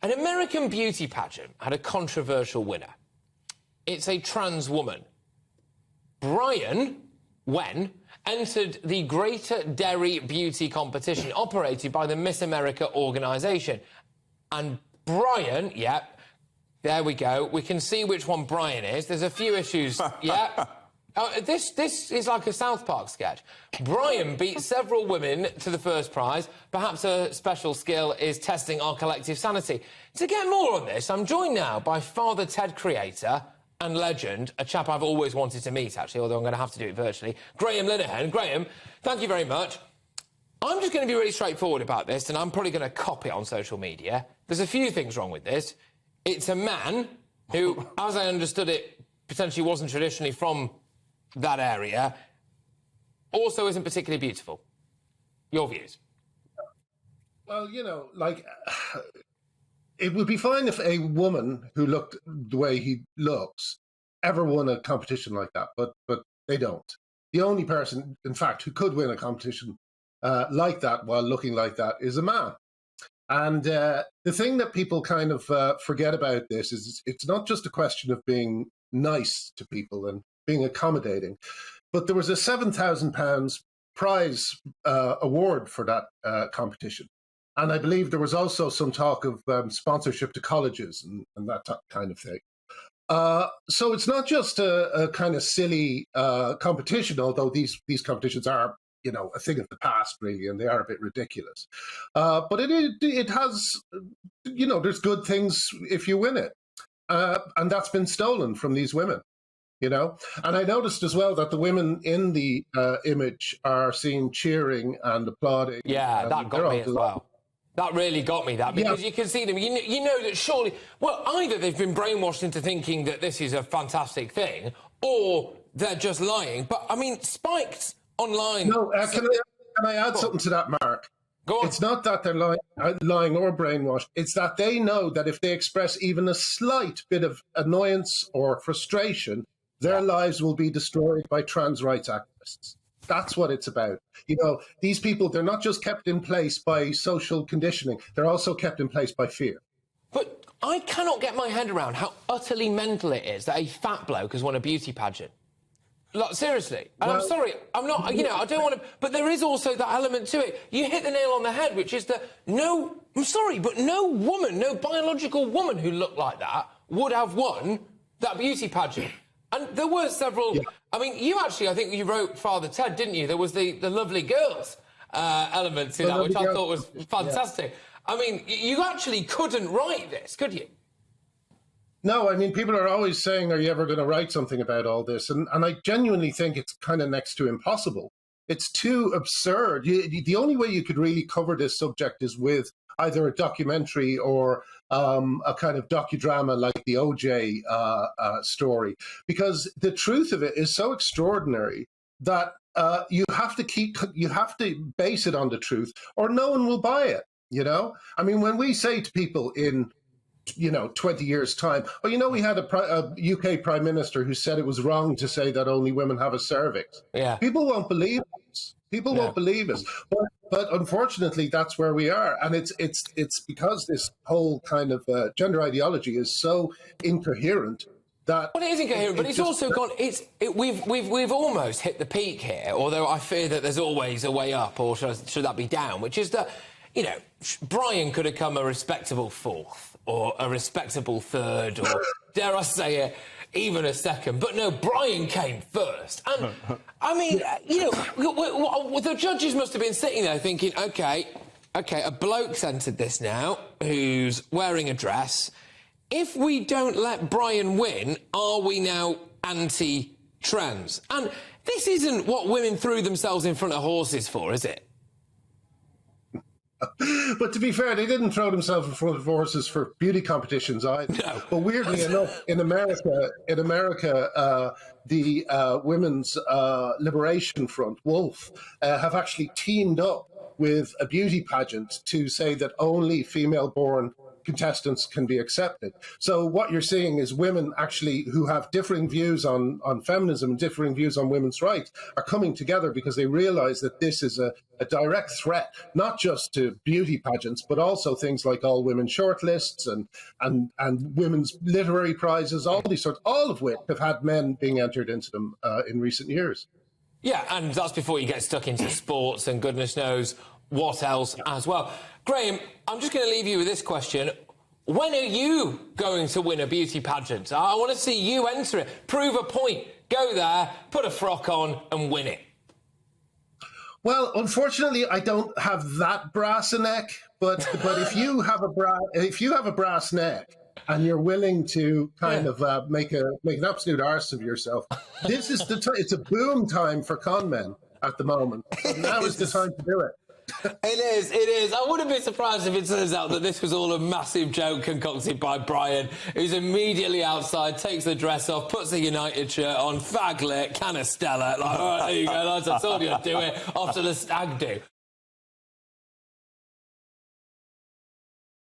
An American beauty pageant had a controversial winner. It's a trans woman. Brian Wen entered the Greater Derry Beauty Competition operated by the Miss America organisation. And Brian, yeah, there we go. We can see which one Brian is. There's a few issues, yeah. This is like a South Park sketch. Brian beat several women to the first prize. Perhaps her special skill is testing our collective sanity. To get more on this, I'm joined now by Father Ted creator and legend, a chap I've always wanted to meet, actually, although I'm going to have to do it virtually, Graham Linehan. Graham, thank you very much. I'm just going to be really straightforward about this, and I'm probably going to copy it on social media. There's a few things wrong with this. It's a man who, as I understood it, potentially wasn't traditionally from that area, also isn't particularly beautiful. Your views? Well, you know, like, it would be fine if a woman who looked the way he looks ever won a competition like that, but they don't. The only person, in fact, who could win a competition like that while looking like that is a man. And the thing that people kind of forget about this is it's not just a question of being nice to people and being accommodating, but there was a £7,000 prize award for that competition. And I believe there was also some talk of sponsorship to colleges and that kind of thing. So it's not just a kind of silly competition, although these competitions are, you know, a thing of the past, really, and they are a bit ridiculous. But it has, you know, there's good things if you win it. And that's been stolen from these women, you know. And I noticed as well that the women in the image are seen cheering and applauding. Yeah, that got me as well. That really got me, that, because you can see them. You know that surely, well, either they've been brainwashed into thinking that this is a fantastic thing, or they're just lying. But, I mean, spiked online... No, can I add something to that, Mark? Go on. It's not that they're lying or brainwashed. It's that they know that if they express even a slight bit of annoyance or frustration, their lives will be destroyed by trans rights activists. That's what it's about. You know, these people, they're not just kept in place by social conditioning, they're also kept in place by fear. But I cannot get my head around how utterly mental it is that a fat bloke has won a beauty pageant. Like, seriously. And well, I'm sorry, I'm not, you know, I don't want to... But there is also that element to it. You hit the nail on the head, which is that I'm sorry, but no woman, no biological woman who looked like that would have won that beauty pageant. And there were several... Yeah. I mean, you actually, I think you wrote Father Ted, didn't you? There was the lovely girls element to that, which I thought was fantastic. Yeah. I mean, you actually couldn't write this, could you? No, I mean, people are always saying, are you ever going to write something about all this? And I genuinely think it's kind of next to impossible. It's too absurd. The only way you could really cover this subject is with either a documentary or a kind of docudrama like the OJ story, because the truth of it is so extraordinary that you have to base it on the truth, or no one will buy it. You know, I mean, when we say to people in 20 years' time, well, you know, we had a UK Prime Minister who said it was wrong to say that only women have a cervix. Yeah, people won't believe us. People won't believe us. But unfortunately, that's where we are, and it's because this whole kind of gender ideology is so incoherent that. Well, it is incoherent, but it's also gone. We've almost hit the peak here. Although I fear that there's always a way up, or should that be down? Which is that, you know, Brian could have come a respectable fourth, or a respectable third, or dare I say it, even a second. But no, Brian came first. And, I mean, you know, the judges must have been sitting there thinking, OK, a bloke's entered this now who's wearing a dress. If we don't let Brian win, are we now anti-trans? And this isn't what women threw themselves in front of horses for, is it? But to be fair, they didn't throw themselves in front of horses for beauty competitions either. No. But weirdly enough, in America, the Women's Liberation Front, WOLF, have actually teamed up with a beauty pageant to say that only female-born contestants can be accepted. So what you're seeing is women actually who have differing views on feminism and differing views on women's rights are coming together because they realize that this is a direct threat, not just to beauty pageants, but also things like all women shortlists and women's literary prizes, all these sorts, all of which have had men being entered into them in recent years. Yeah, and that's before you get stuck into sports and goodness knows what else as well. Graham, I'm just going to leave you with this question. When are you going to win a beauty pageant? I want to see you enter it. Prove a point. Go there, put a frock on and win it. Well, unfortunately, I don't have that brass a neck. But if you have a brass neck and you're willing to kind of make an absolute arse of yourself, this is the time. It's a boom time for con men at the moment. So now is the time to do it. It is. I wouldn't be surprised if it turns out that this was all a massive joke concocted by Brian, who's immediately outside, takes the dress off, puts a United shirt on, fag lit, can of Stella, like, all right, there you go, lads, I told you I'd do it, off to the stag do.